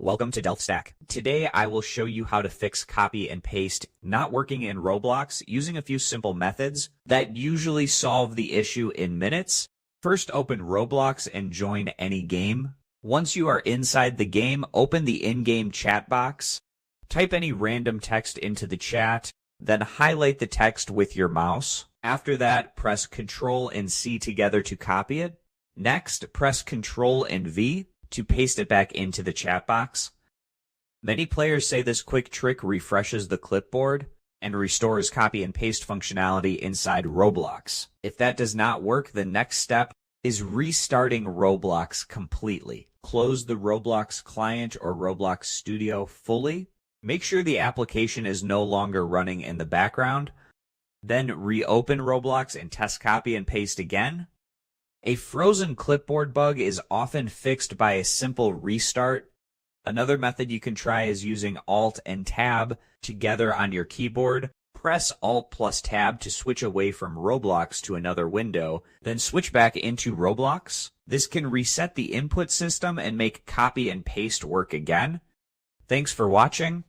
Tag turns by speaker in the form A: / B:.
A: Welcome to DelftStack. Today I will show you how to fix copy and paste not working in Roblox using a few simple methods that usually solve the issue in minutes. First, open Roblox and join any game. Once you are inside the game, open the in-game chat box. Type any random text into the chat, then highlight the text with your mouse. After that, press Ctrl and C together to copy it. Next, press Ctrl and V to paste it back into the chat box. Many players say this quick trick refreshes the clipboard and restores copy and paste functionality inside Roblox. If that does not work, the next step is restarting Roblox completely. Close the Roblox client or Roblox Studio fully. Make sure the application is no longer running in the background. Then reopen Roblox and test copy and paste again. A frozen clipboard bug is often fixed by a simple restart. Another method you can try is using Alt and Tab together on your keyboard. Press Alt plus Tab to switch away from Roblox to another window, then switch back into Roblox. This can reset the input system and make copy and paste work again. Thanks for watching.